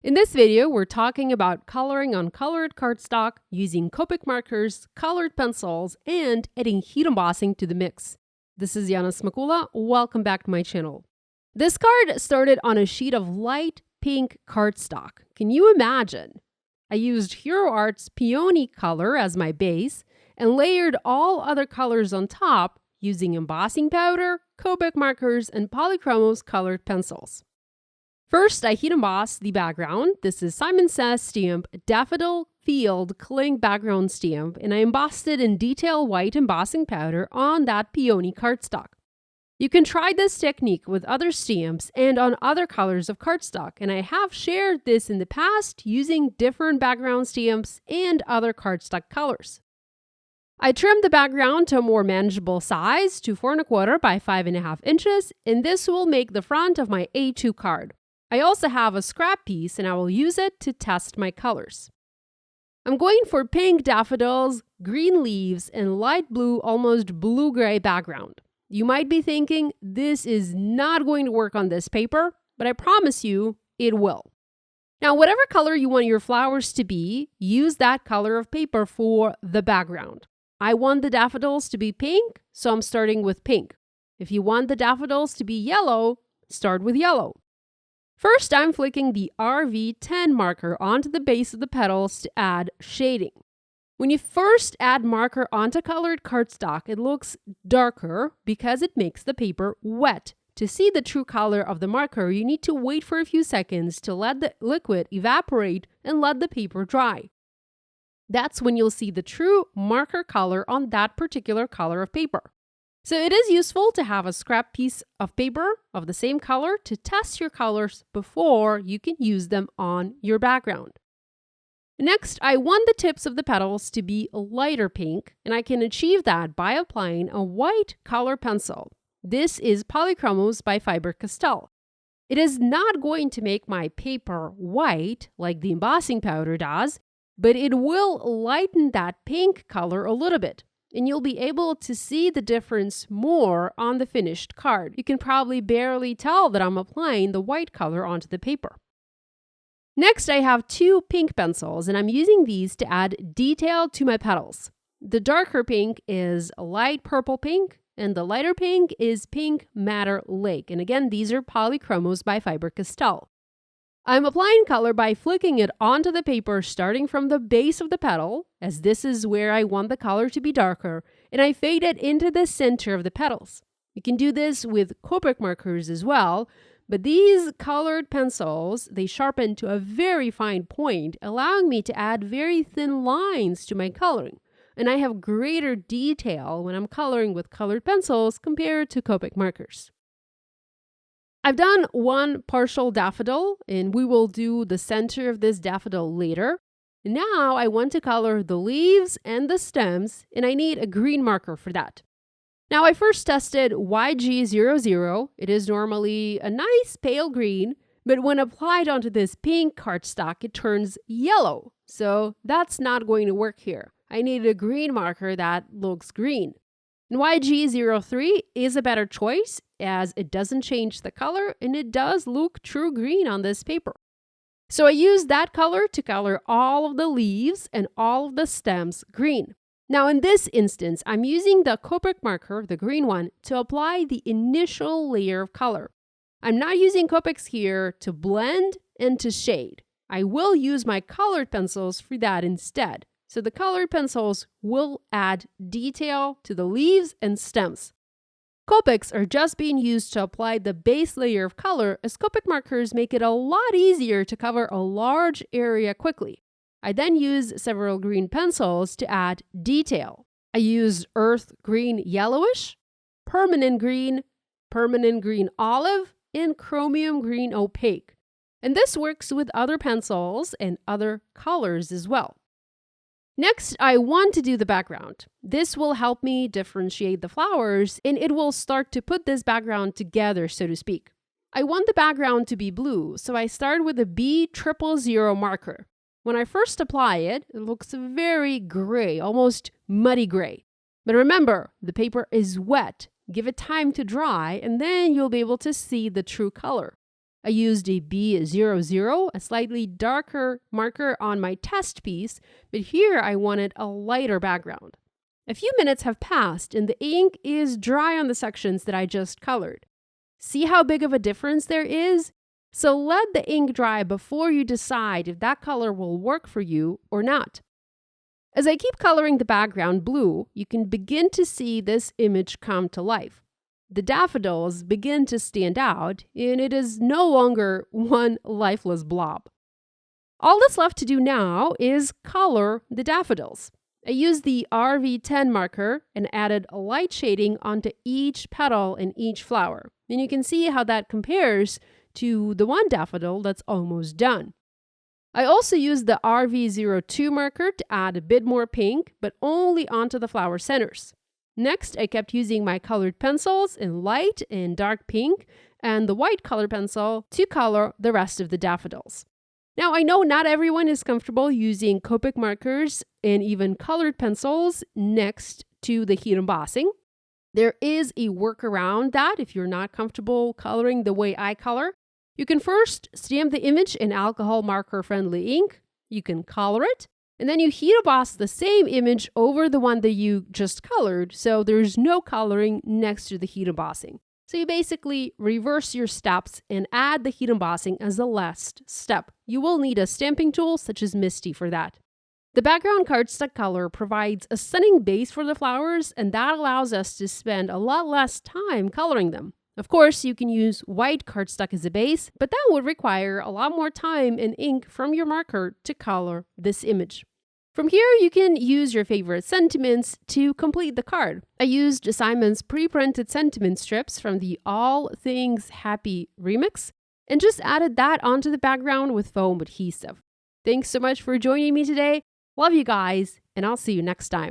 In this video, we're talking about coloring on colored cardstock using Copic markers, colored pencils, and adding heat embossing to the mix. This is Yana Smakula. Welcome back to my channel. This card started on a sheet of light pink cardstock. Can you imagine? I used Hero Arts Peony color as my base and layered all other colors on top using embossing powder, Copic markers, and Polychromos colored pencils. First, I heat embossed the background. This is Simon Says stamp, Daffodil Field Cling background stamp, and I embossed it in detail white embossing powder on that peony cardstock. You can try this technique with other stamps and on other colors of cardstock, and I have shared this in the past using different background stamps and other cardstock colors. I trimmed the background to a more manageable size to 4 1/4 by 5.5 inches, and this will make the front of my A2 card. I also have a scrap piece and I will use it to test my colors. I'm going for pink daffodils, green leaves, and light blue, almost blue-gray background. You might be thinking, this is not going to work on this paper, but I promise you, it will. Now, whatever color you want your flowers to be, use that color of paper for the background. I want the daffodils to be pink, so I'm starting with pink. If you want the daffodils to be yellow, start with yellow. First, I'm flicking the RV10 marker onto the base of the petals to add shading. When you first add marker onto colored cardstock, it looks darker because it makes the paper wet. To see the true color of the marker, you need to wait for a few seconds to let the liquid evaporate and let the paper dry. That's when you'll see the true marker color on that particular color of paper. So it is useful to have a scrap piece of paper of the same color to test your colors before you can use them on your background. Next, I want the tips of the petals to be a lighter pink, and I can achieve that by applying a white color pencil. This is Polychromos by Faber-Castell. It is not going to make my paper white like the embossing powder does, but it will lighten that pink color a little bit, and you'll be able to see the difference more on the finished card. You can probably barely tell that I'm applying the white color onto the paper. Next, I have 2 pink pencils, and I'm using these to add detail to my petals. The darker pink is a light purple pink, and the lighter pink is Pink Madder Lake. And again, these are Polychromos by Faber-Castell. I'm applying color by flicking it onto the paper starting from the base of the petal, as this is where I want the color to be darker, and I fade it into the center of the petals. You can do this with Copic markers as well, but these colored pencils, they sharpen to a very fine point, allowing me to add very thin lines to my coloring. And I have greater detail when I'm coloring with colored pencils compared to Copic markers. I've done one partial daffodil, and we will do the center of this daffodil later. Now I want to color the leaves and the stems, and I need a green marker for that. Now I first tested YG00. It is normally a nice pale green, but when applied onto this pink cardstock, it turns yellow. So that's not going to work here. I need a green marker that looks green. And YG03 is a better choice as it doesn't change the color and it does look true green on this paper. So I used that color to color all of the leaves and all of the stems green. Now in this instance, I'm using the Copic marker, the green one, to apply the initial layer of color. I'm not using Copics here to blend and to shade. I will use my colored pencils for that instead. So the colored pencils will add detail to the leaves and stems. Copics are just being used to apply the base layer of color, as Copic markers make it a lot easier to cover a large area quickly. I then use several green pencils to add detail. I used earth green yellowish, permanent green olive, and chromium green opaque. And this works with other pencils and other colors as well. Next, I want to do the background. This will help me differentiate the flowers, and it will start to put this background together, so to speak. I want the background to be blue, so I start with a B000 marker. When I first apply it, it looks very gray, almost muddy gray. But remember, the paper is wet. Give it time to dry, and then you'll be able to see the true color. I used a B00, a slightly darker marker on my test piece, but here I wanted a lighter background. A few minutes have passed and the ink is dry on the sections that I just colored. See how big of a difference there is? So let the ink dry before you decide if that color will work for you or not. As I keep coloring the background blue, you can begin to see this image come to life. The daffodils begin to stand out, and it is no longer one lifeless blob. All that's left to do now is color the daffodils. I used the RV10 marker and added a light shading onto each petal and each flower. And you can see how that compares to the one daffodil that's almost done. I also used the RV02 marker to add a bit more pink, but only onto the flower centers. Next, I kept using my colored pencils in light and dark pink and the white color pencil to color the rest of the daffodils. Now, I know not everyone is comfortable using Copic markers and even colored pencils next to the heat embossing. There is a workaround that if you're not comfortable coloring the way I color, you can first stamp the image in alcohol marker-friendly ink, you can color it, and then you heat emboss the same image over the one that you just colored, so there's no coloring next to the heat embossing. So you basically reverse your steps and add the heat embossing as the last step. You will need a stamping tool such as Misty for that. The background cardstock color provides a stunning base for the flowers, and that allows us to spend a lot less time coloring them. Of course, you can use white cardstock as a base, but that would require a lot more time and ink from your marker to color this image. From here, you can use your favorite sentiments to complete the card. I used Simon's pre-printed sentiment strips from the All Things Happy remix and just added that onto the background with foam adhesive. Thanks so much for joining me today. Love you guys, and I'll see you next time.